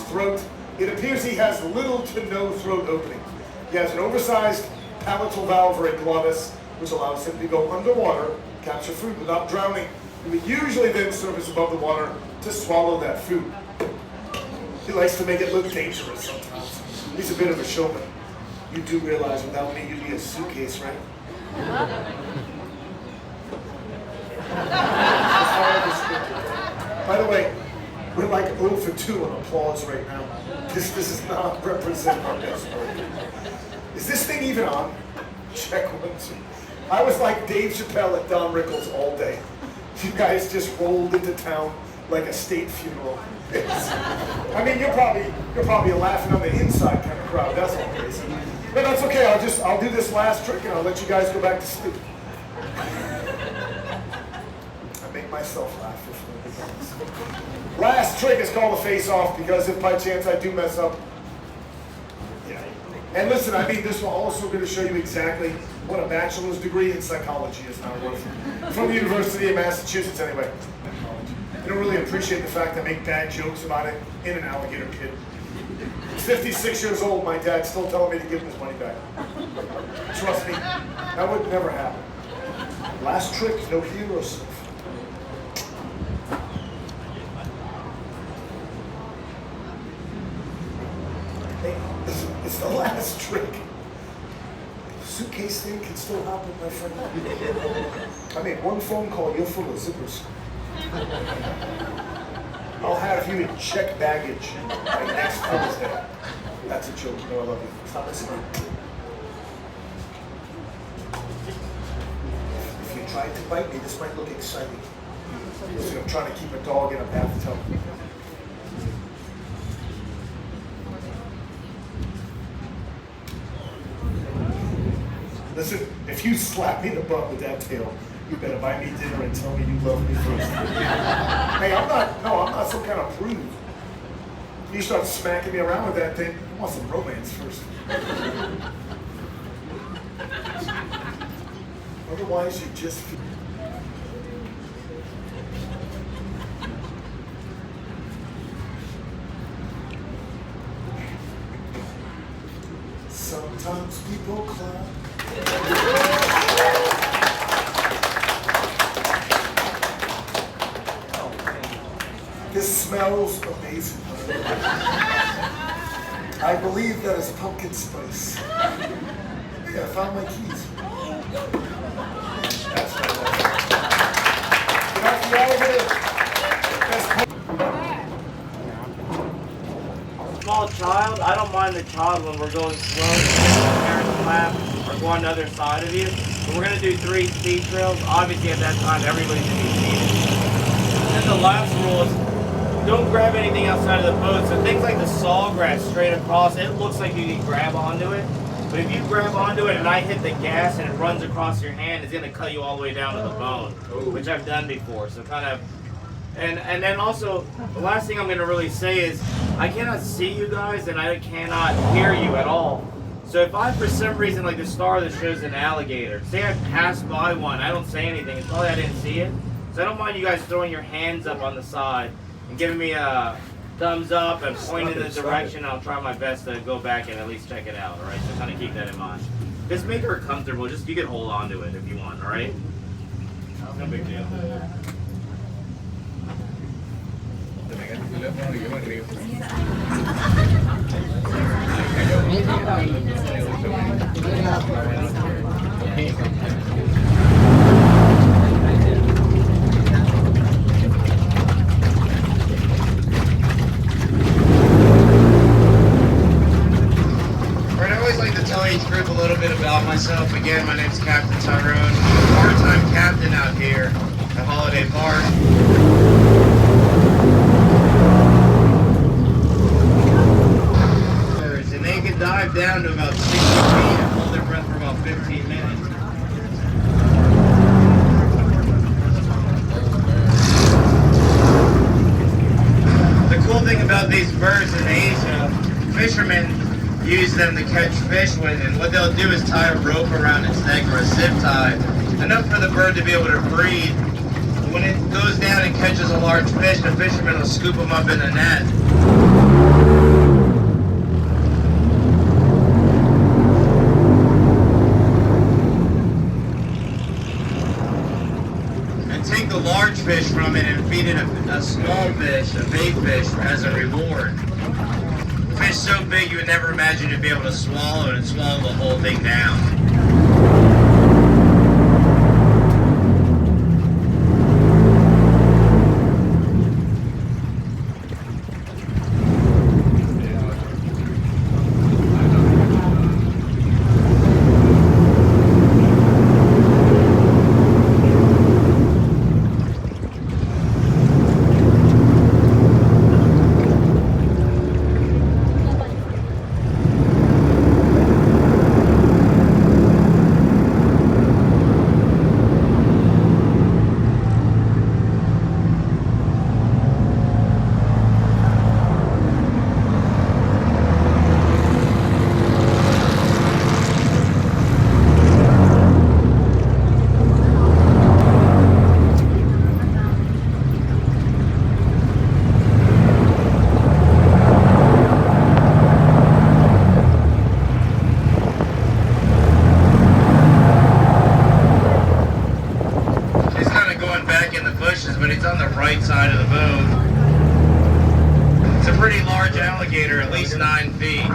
throat. It appears he has little to no throat opening. He has an oversized palatal valve or a glottis, which allows him to go underwater, capture food without drowning. He would usually then surface above the water to swallow that food. He likes to make it look dangerous sometimes. He's a bit of a showman. You do realize without me you'd be a suitcase, right? By the way, we're like 0 for 2 on applause right now. This does not represent our best work. Is this thing even on? Check 1, 2. I was like Dave Chappelle at Don Rickles all day. You guys just rolled into town like a state funeral. I mean, you're probably a laughing on the inside kind of crowd. That's all crazy. But that's okay. I'll do this last trick and I'll let you guys go back to sleep. I make myself laugh if nobody else. Last trick is called a face-off because if by chance I do mess up, yeah. And listen, I mean, this will also going to show you exactly what a bachelor's degree in psychology is now worth. From the University of Massachusetts, anyway. I don't really appreciate the fact I make bad jokes about it in an alligator pit. 56 years old, my dad's still telling me to give him his money back. Trust me, that would never happen. Last trick, no hero stuff. Hey, it's the last trick. Suitcase thing can still happen, my friend. I made one phone call, you're full of zippers. I'll have you in check baggage by next Thursday. That's a joke, you know I love you. Stop listening. If you tried to bite me, this might look exciting. Listen, I'm trying to keep a dog in a bathtub. Listen, if you slap me in the butt with that tail, you better buy me dinner and tell me you love me first. Hey, I'm not some kind of prude. You start smacking me around with that thing, I want some romance first. Otherwise, you just feel. Sometimes people cry. This smells amazing. I believe that is pumpkin spice. Yeah, I found my keys. That's my wife. Get off the elevator. Small child, I don't mind the child when we're going slow, the parents lap, or go on the other side of you. But we're going to do 3 speed trails. Obviously at that time, everybody's going to be seated. And the last rule is don't grab anything outside of the boat. So things like the sawgrass straight across, it looks like you can grab onto it. But if you grab onto it and I hit the gas and it runs across your hand, it's going to cut you all the way down to the bone, which I've done before. So kind of, and then also, the last thing I'm going to really say is, I cannot see you guys and I cannot hear you at all. So if I, for some reason, like the star that shows an alligator, say I pass by one, I don't say anything, it's probably I didn't see it. So I don't mind you guys throwing your hands up on the side and giving me a thumbs up and pointing in the direction. I'll try my best to go back and at least check it out, alright? So kind of keep that in mind. Just make her comfortable, just you can hold on to it if you want, alright? No big deal. Each group a little bit about myself. Again, my name's Captain Tyrone. I'm a part-time captain out here at Holiday Park. And they can dive down to about 60 feet and hold their breath for about 15 minutes. The cool thing about these birds in Asia, fishermen use them to catch fish with, and what they'll do is tie a rope around its neck or a zip tie, enough for the bird to be able to breathe. When it goes down and catches a large fish, the fisherman will scoop them up in a net. fish from it and feed it a small fish, a bait fish, as a reward. Fish so big you would never imagine you'd be able to swallow it and swallow the whole thing down. But it's on the right side of the boat. It's a pretty large alligator, at least 9 feet.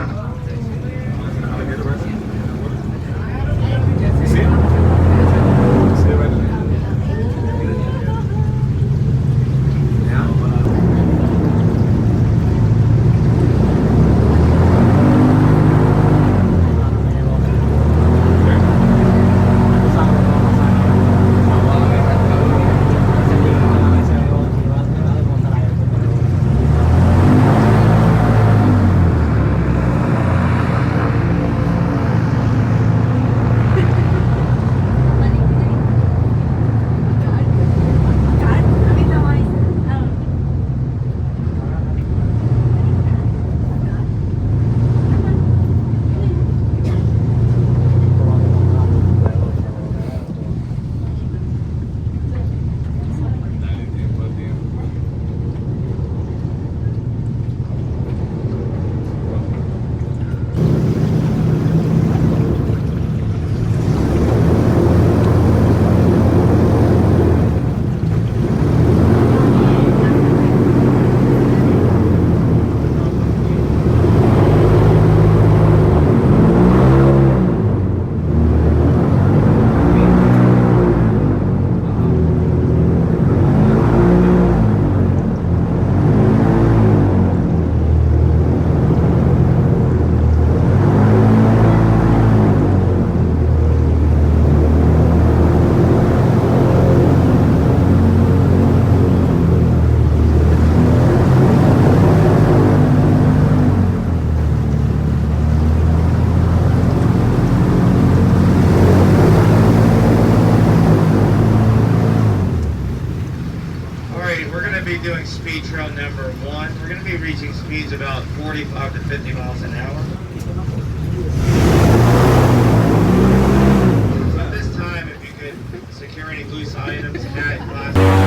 Doing speed trail number 1. We're going to be reaching speeds about 45 to 50 miles an hour. So at this time, if you could secure any loose items, hat, glass.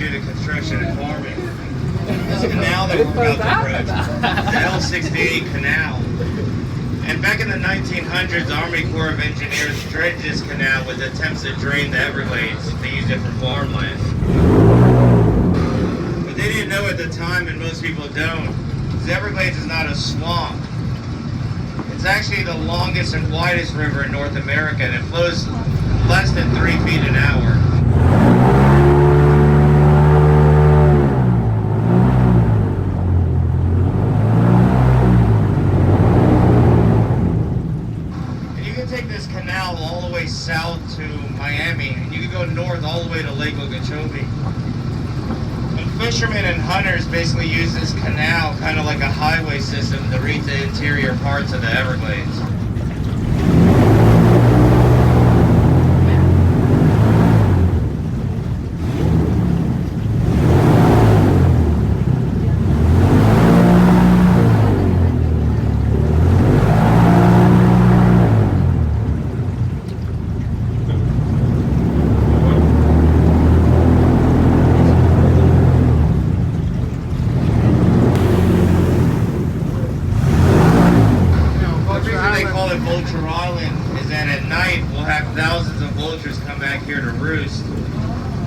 do the construction and farming. This canal that we're about to approach, the L68 canal. And back in the 1900s, the Army Corps of Engineers dredged this canal with attempts to drain the Everglades to use it for farmland. But they didn't know at the time, and most people don't, the Everglades is not a swamp. It's actually the longest and widest river in North America, and it flows less than 3 feet an hour. And you can take this canal all the way south to Miami, and you can go north all the way to Lake Okeechobee. And fishermen and hunters basically use this canal kind of like a highway system to reach the interior parts of the Everglades. Thousands of vultures come back here to roost.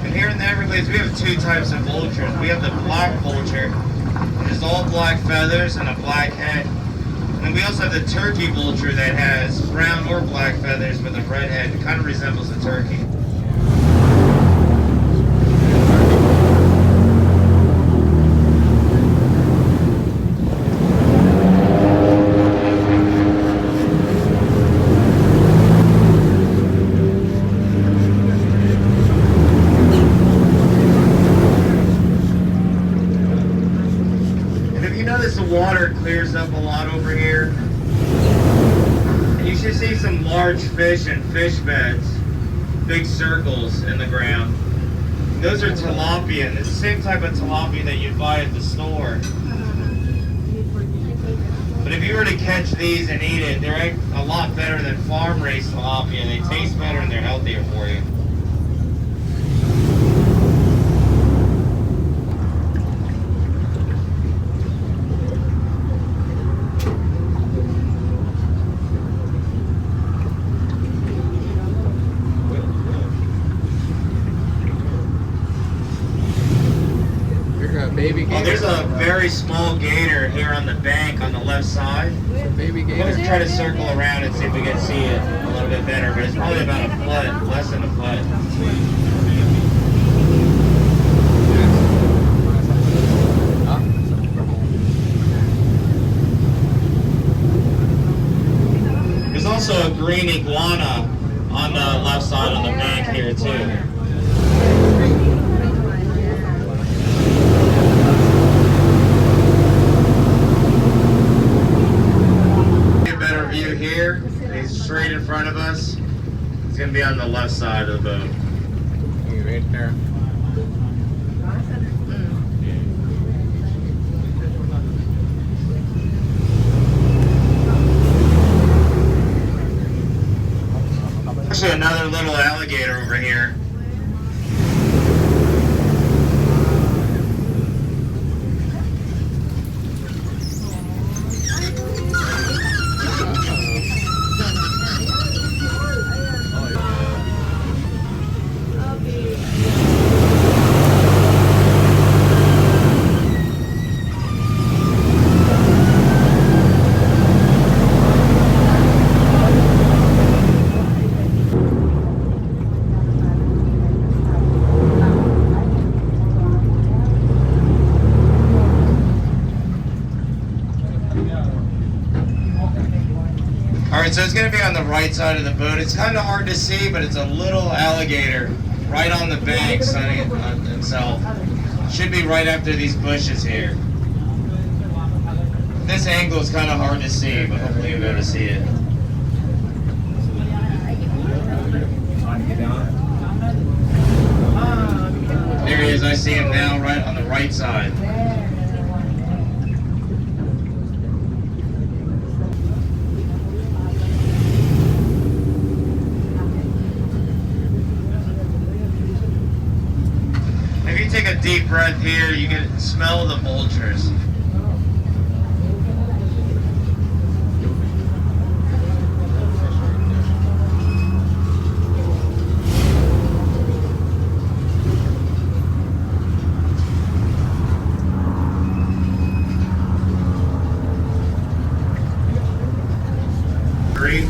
And here in the Everglades, we have two types of vultures. We have the black vulture, which is all black feathers and a black head. And then we also have the turkey vulture that has brown or black feathers with a red head. It kind of resembles a turkey. The water clears up a lot over here. And you should see some large fish and fish beds, big circles in the ground. And those are tilapia. It's the same type of tilapia that you'd buy at the store. But if you were to catch these and eat it, they're a lot better than farm-raised tilapia. They taste better and they're healthier for you. Baby gator. Oh, there's a very small gator here on the bank on the left side. Baby gator. Let's try to circle around and see if we can see it a little bit better, but it's probably about a foot, less than a foot. There's also a green iguana on the left side on the bank here too. View here, he's straight in front of us. He's going to be on the left side of the boat. Right there. Actually, another little alligator over here. Alright, so it's going to be on the right side of the boat. It's kind of hard to see, but it's a little alligator right on the bank sunning himself. Should be right after these bushes here. This angle is kind of hard to see, but hopefully you'll be able to see it. There he is. I see him now right on the right side. Take a deep deep breath here, you can smell the vultures. Three.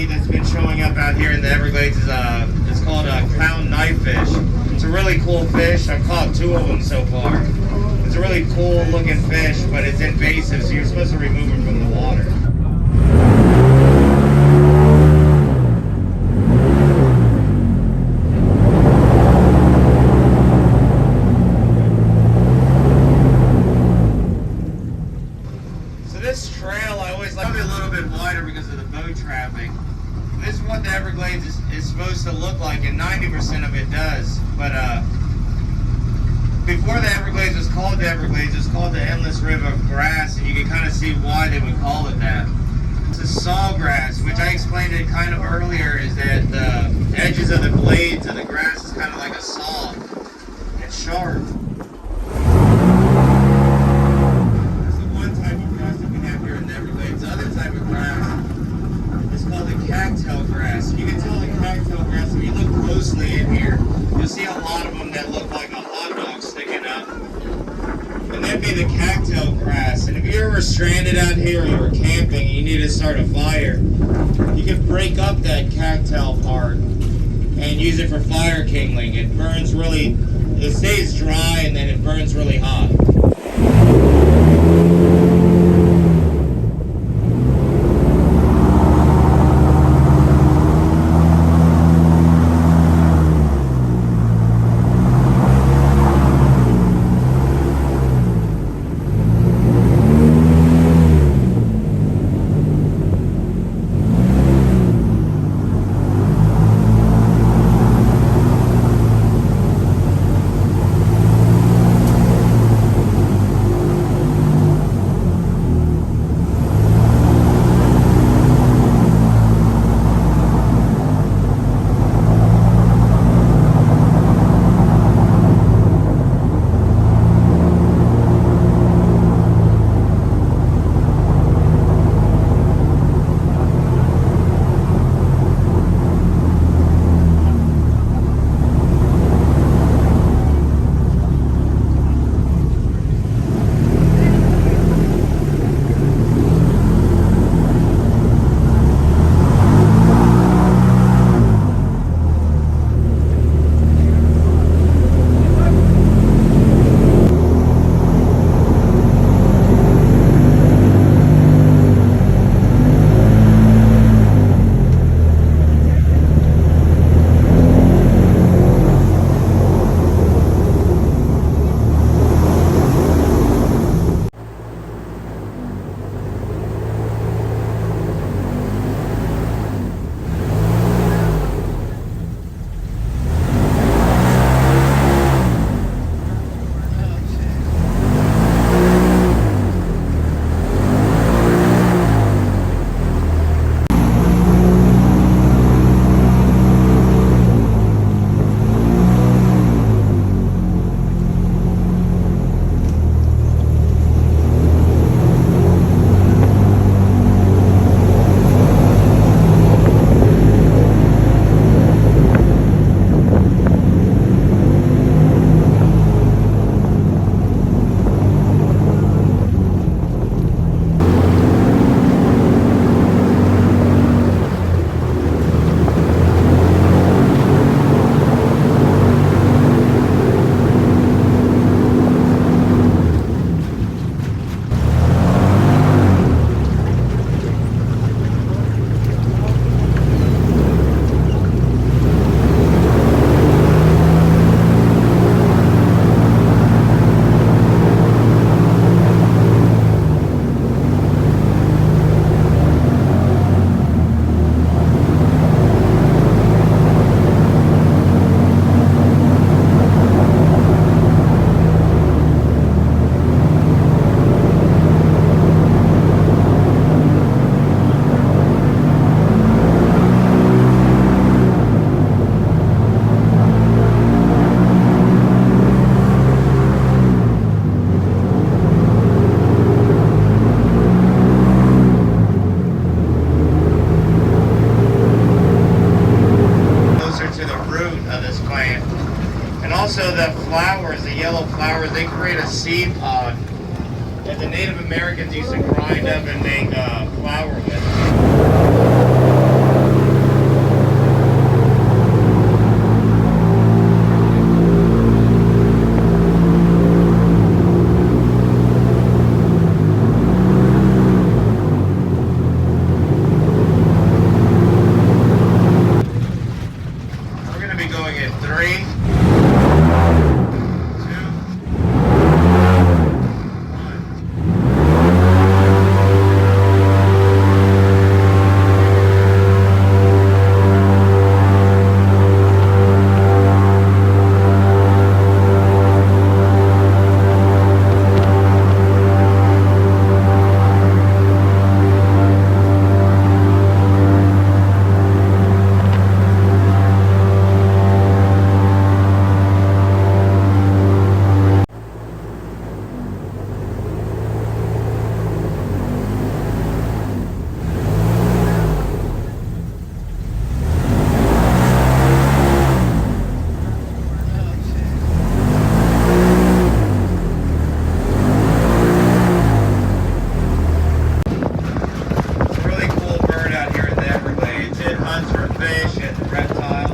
That's been showing up out here in the Everglades is it's called a clown knifefish. It's a really cool fish. I've caught 2 of them so far. It's a really cool looking fish, but it's invasive, so you're supposed to remove it from the water. So this trail, I always like it a little bit wider because of the boat traffic. This is what the Everglades is supposed to look like, and 90% of it does. But before the Everglades was called the Everglades, it was called the Endless River of Grass, and you can kind of see why they would call it that. It's a sawgrass, which I explained it kind of earlier, is that the edges of the blades of the grass is kind of like a saw. It's sharp. That's the one type of grass that we have here in the Everglades. The other type of grass is called the cactail grass. You can tell the cactail grass, if you look closely in here, you'll see a lot of them that look like a hot dog sticking up. And that'd be the cactail grass. And if you're ever stranded out here or you're camping and you need to start a fire, you can break up that cactail part and use it for fire kindling. It burns really, it stays dry and then it burns really hot. also the flowers, the yellow flowers, they create a seed pod that the Native Americans used to grind up and make flour with. We're going to be going in 3, really cool bird out here in the Everglades. It hunts for fish and reptiles.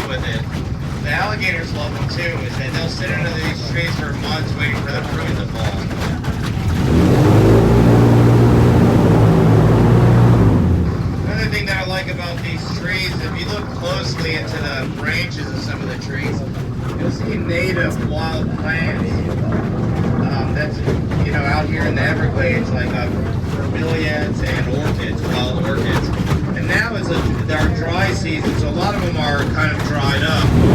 With it, the alligators love them too, is that they'll sit under these trees for months waiting for the fruit to fall. Another thing that I like about these trees, if you look closely into the branches of some of the trees, you'll see native wild plants. That's, you know, out here in the Everglades, like bromeliads and orchids, wild orchids. And now it's our dry season, so a lot of them are kind of dried up.